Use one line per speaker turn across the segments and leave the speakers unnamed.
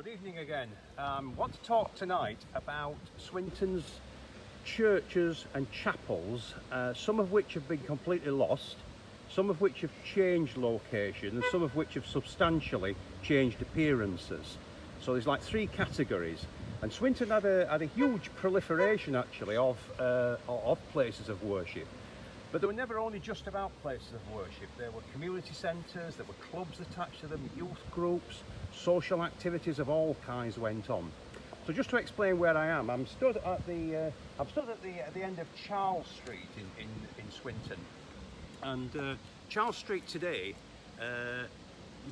Good evening again. I want to talk tonight about Swinton's churches and chapels, some of which have been completely lost, some of which have changed location, and some of which have substantially changed appearances. So there's like three categories. And Swinton had a huge proliferation actually of places of worship. But they were never only just about places of worship. There were community centres, there were clubs attached to them, youth groups, social activities of all kinds went on. So just to explain where I am, I'm stood at the end of Charles Street in Swinton, and Charles Street today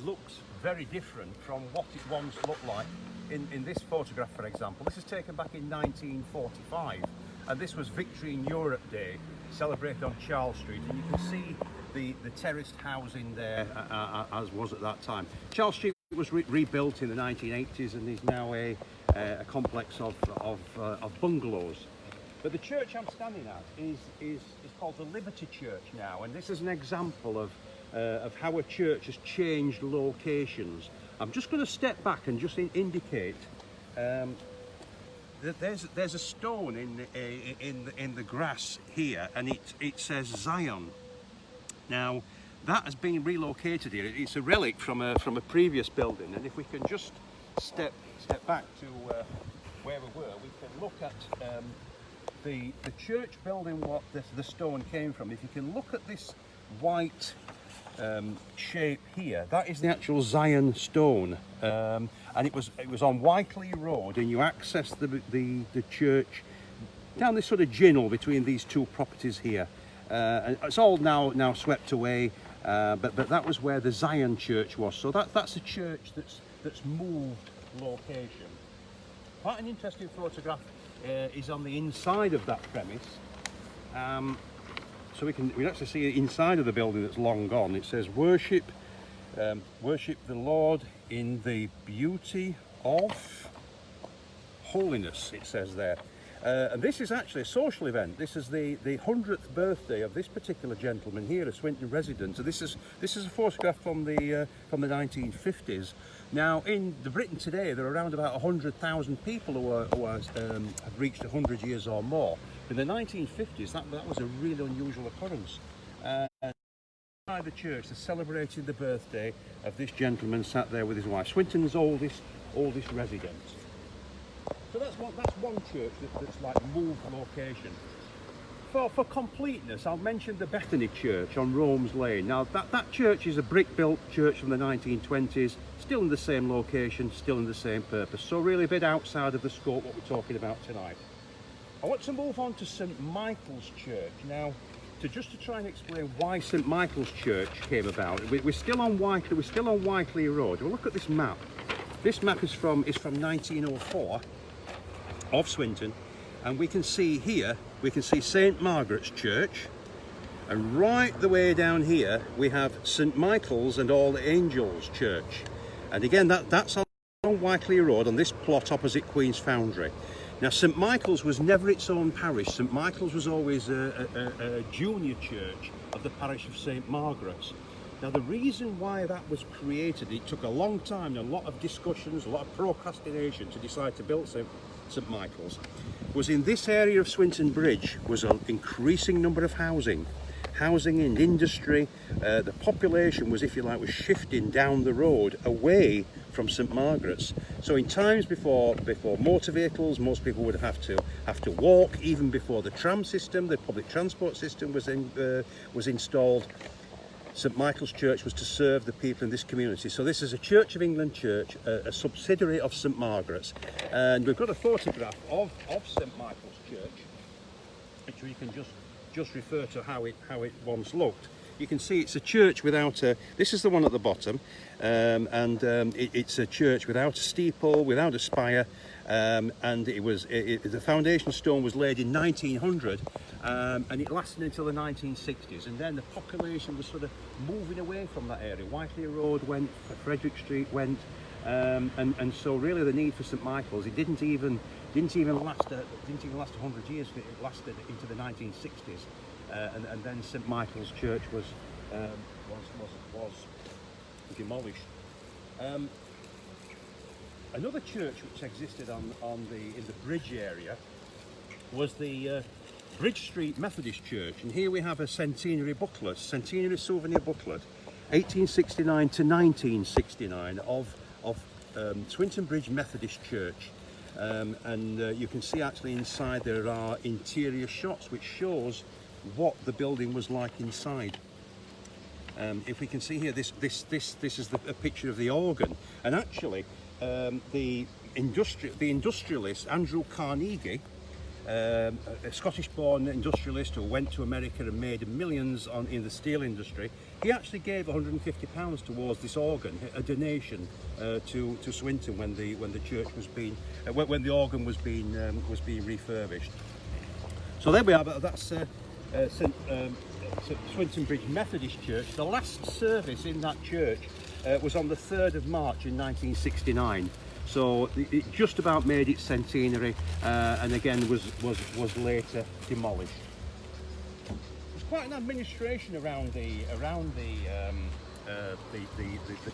looks very different from what it once looked like. In this photograph, for example, this is taken back in 1945, and this was Victory in Europe Day, celebrated on Charles Street, and you can see the terraced housing there as was at that time. Charles Street was rebuilt in the 1980s and is now a complex of bungalows. But the church I'm standing at is called the Liberty Church now, and this is an example of how a church has changed locations. I'm just going to step back and just indicate that there's a stone in the grass here, and it says Zion. Now that has been relocated here. It's a relic from a previous building, and if we can just step back to where we were, we can look at the church building, what the stone came from. If you can look at this white shape here, that is the actual Zion stone, and it was on Whiteley Road, and you access the church down this sort of ginnel between these two properties here. And it's all now swept away, but that was where the Zion Church was. So that's a church that's moved location. Quite an interesting photograph is on the inside of that premise. So we can actually see the inside of the building that's long gone. It says worship the Lord in the beauty of holiness, it says there. And this is actually a social event. This is the 100th birthday of this particular gentleman here, a Swinton resident. So this is a photograph from the 1950s. Now in Britain today, there are around about 100,000 people who have reached 100 years or more. In the 1950s, that was a really unusual occurrence. By the church, they're celebrating the birthday of this gentleman sat there with his wife, Swinton's oldest resident. So that's one church that's like moved location. For completeness, I'll mention the Bethany Church on Rome's Lane. Now that church is a brick-built church from the 1920s, still in the same location, still in the same purpose. So really a bit outside of the scope what we're talking about tonight. I want to move on to St Michael's Church now, to try and explain why St Michael's Church came about. We're still on Whiteley Road. Well, look at this map. This map is from 1904 of Swinton, and we can see here, St Margaret's Church, and right the way down here we have St Michael's and All the Angels Church. And again, that's on Whiteley Road on this plot opposite Queen's Foundry. Now St Michael's was never its own parish. St Michael's was always a junior church of the parish of St Margaret's. Now the reason why that was created, it took a long time and a lot of discussions, a lot of procrastination to decide to build St Michael's, was in this area of Swinton Bridge was an increasing number of housing and industry. The population was, if you like, was shifting down the road away from St Margaret's. So in times before motor vehicles, most people would have to walk. Even before the tram system, the public transport system was installed, St Michael's Church was to serve the people in this community. So this is a Church of England church, a subsidiary of St Margaret's, and we've got a photograph of St Michael's Church, which we can just refer to how it once looked. You can see it's a church without a, this is the one at the bottom, it's a church without a steeple, without a spire, and the foundation stone was laid in 1900, and it lasted until the 1960s, and then the population was sort of moving away from that area. Whiteley Road went, Frederick Street went, and so really the need for St Michael's, it didn't even last 100 years. It lasted into the 1960s, and then St Michael's Church was demolished. Another church which existed in the bridge area was the Bridge Street Methodist Church, and here we have a centenary booklet, centenary souvenir booklet, 1869 to 1969 of Swinton Bridge Methodist Church. And you can see actually inside there are interior shots which shows what the building was like inside. If we can see here, this is a picture of the organ, and actually the industrialist Andrew Carnegie, a Scottish-born industrialist who went to America and made millions in the steel industry, he actually gave £150 towards this organ, a donation to Swinton when the church was being, when the organ was being refurbished. So there we are. That's Swinton Bridge Methodist Church. The last service in that church was on the 3rd of March in 1969. So it just about made its centenary, and again was later demolished. There's quite an administration around the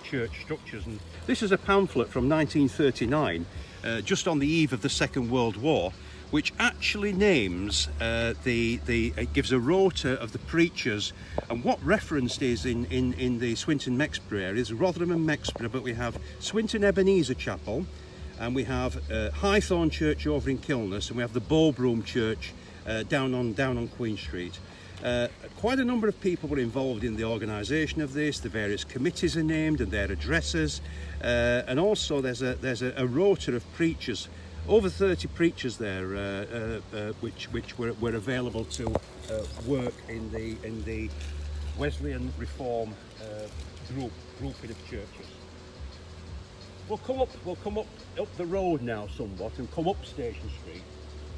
church structures, and this is a pamphlet from 1939, just on the eve of the Second World War, which actually names it gives a rota of the preachers, and what referenced is in the Swinton Mexborough area is Rotherham and Mexborough, but we have Swinton Ebenezer Chapel, and we have Highthorne Church over in Kilness, and we have the Ballbroom Church down on Queen Street. Quite a number of people were involved in the organisation of this. The various committees are named and their addresses, and also there's a rota of preachers. Over 30 preachers there, which were available to work in the Wesleyan Reform grouping of churches. We'll come up the road now somewhat and come up Station Street,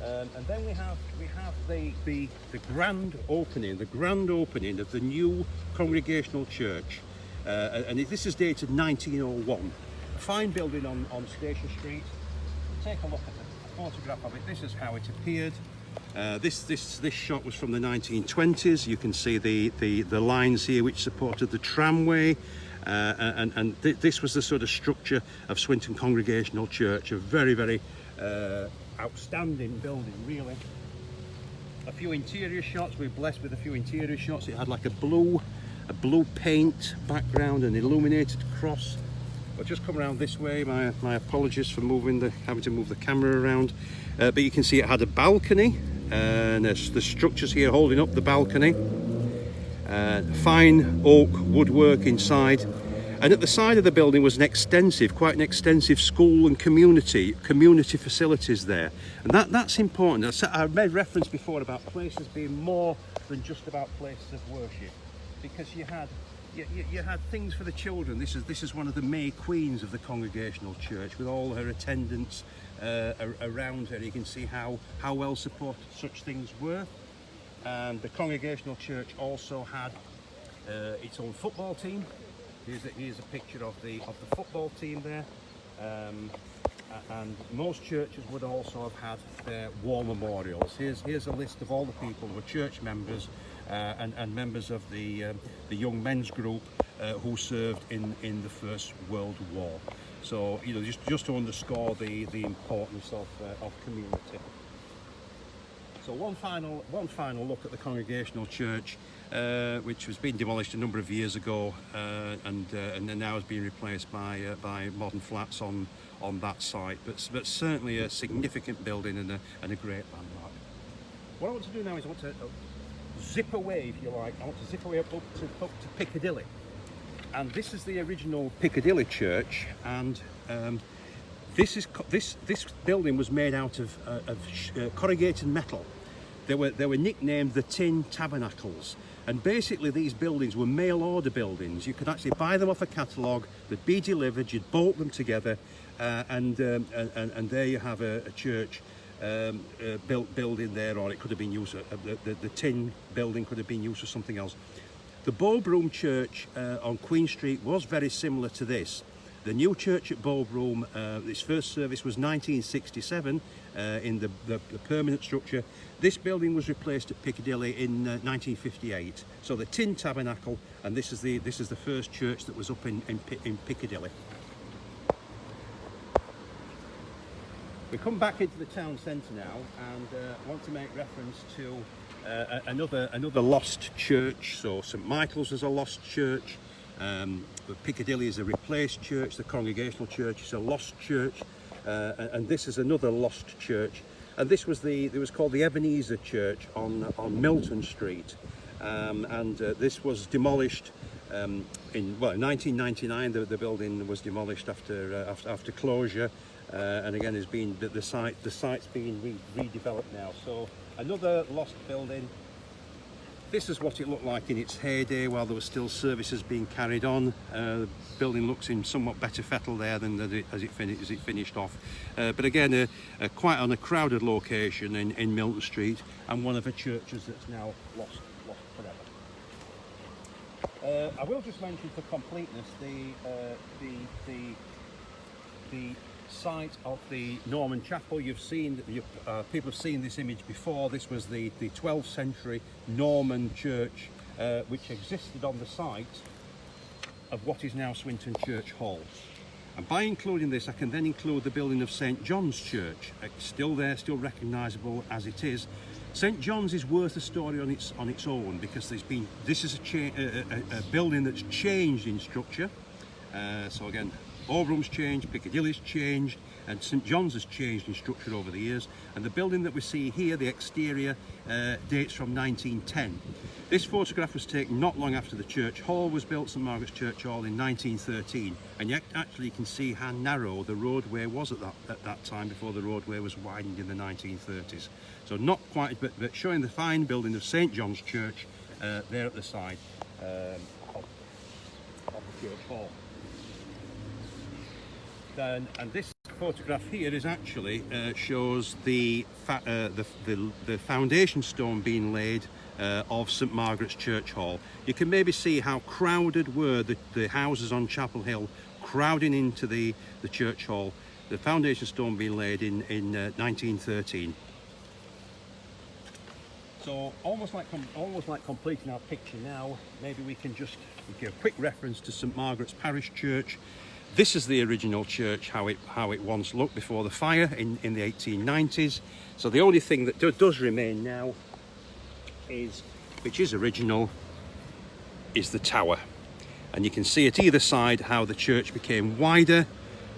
and then we have the grand opening of the new Congregational Church, and this is dated 1901. A fine building on Station Street. Take a look at the photograph of it. This is how it appeared. This shot was from the 1920s. You can see the lines here which supported the tramway, and this was the sort of structure of Swinton Congregational Church. A very outstanding building, really. A few interior shots. We're blessed with a few interior shots. It had like a blue paint background, an illuminated cross. I'll just come around this way. My apologies for having to move the camera around, but you can see it had a balcony, and there's the structures here holding up the balcony. Fine oak woodwork inside, and at the side of the building was quite an extensive school and community facilities there, and that's important. I made reference before about places being more than just about places of worship, because you had things for the children. This is one of the May Queens of the Congregational Church, with all her attendants around her. You can see how well supported such things were. And the Congregational Church also had its own football team. Here's a picture of the football team there. And most churches would also have had their war memorials. Here's a list of all the people who were church members and members of the young men's group who served in the First World War. So just to underscore the importance of community. So one final look at the Congregational Church, which was being demolished a number of years ago, and now has been replaced by modern flats on that site. But certainly a significant building and a great landmark. What I want to do now is I want to zip away, if you like. I want to zip away up to Piccadilly, and this is the original Piccadilly Church, and this building was made out of corrugated metal. They were nicknamed the Tin Tabernacles, and basically these buildings were mail order buildings. You could actually buy them off a catalogue, they'd be delivered, you'd bolt them together, and there you have a church built in there, or it could have been used. The tin building could have been used for something else. The Ballbroom Church on Queen Street was very similar to this. The new church at Ballbroom, its first service was 1967 in the permanent structure. This building was replaced at Piccadilly in 1958. So the Tin Tabernacle, and this is the first church that was up in Piccadilly. We come back into the town centre now, and I want to make reference to another lost church. So St Michael's is a lost church, Piccadilly is a replaced church, the Congregational Church is a lost church, and this is another lost church. And this was called the Ebenezer Church on Milton Street, and this was demolished in 1999. The building was demolished after closure. And again, the site's being redeveloped now. So another lost building. This is what it looked like in its heyday while there were still services being carried on. The building looks in somewhat better fettle there than as it finished off. But again, quite on a crowded location in Milton Street, and one of the churches that's now lost forever. I will just mention for completeness the site of the Norman Chapel. You've seen, people have seen this image before. This was the 12th century Norman church which existed on the site of what is now Swinton Church Hall. And by including this, I can then include the building of St John's Church. It's still there, still recognisable as it is. St John's is worth a story on its own, because this is a building that's changed in structure. So again, Oberon's changed, Piccadilly's changed, and St John's has changed in structure over the years. And the building that we see here, the exterior, dates from 1910. This photograph was taken not long after the church hall was built, St Margaret's Church Hall, in 1913. And yet actually you can see how narrow the roadway was at that time, before the roadway was widened in the 1930s. So not quite, but showing the fine building of St John's Church there at the side of the church hall. And this photograph here is actually shows the foundation stone being laid of St Margaret's Church Hall. You can maybe see how crowded were the houses on Chapel Hill, crowding into the church hall. The foundation stone being laid in 1913. So almost like completing our picture now. Maybe we can just give a quick reference to St Margaret's Parish Church. This is the original church, how it once looked before the fire in the 1890s. So the only thing that does remain now which is original, is the tower. And you can see at either side how the church became wider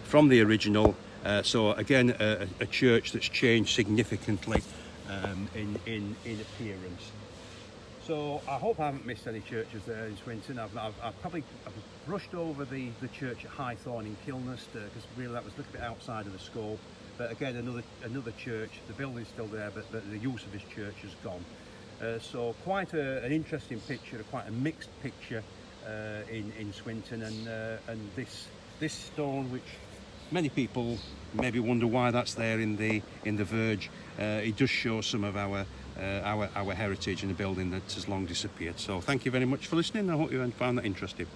from the original. So again, a church that's changed significantly in appearance. So I hope I haven't missed any churches there in Swinton. I've brushed over the church at Highthorne in Kilnest, because really that was a little bit outside of the scope. But again, another church. The building's still there, but the use of this church has gone. So quite an interesting picture, quite a mixed picture in Swinton, and this stone, which many people maybe wonder why that's there in the verge. It does show some of our heritage in a building that has long disappeared. So thank you very much for listening. I hope you found that interesting.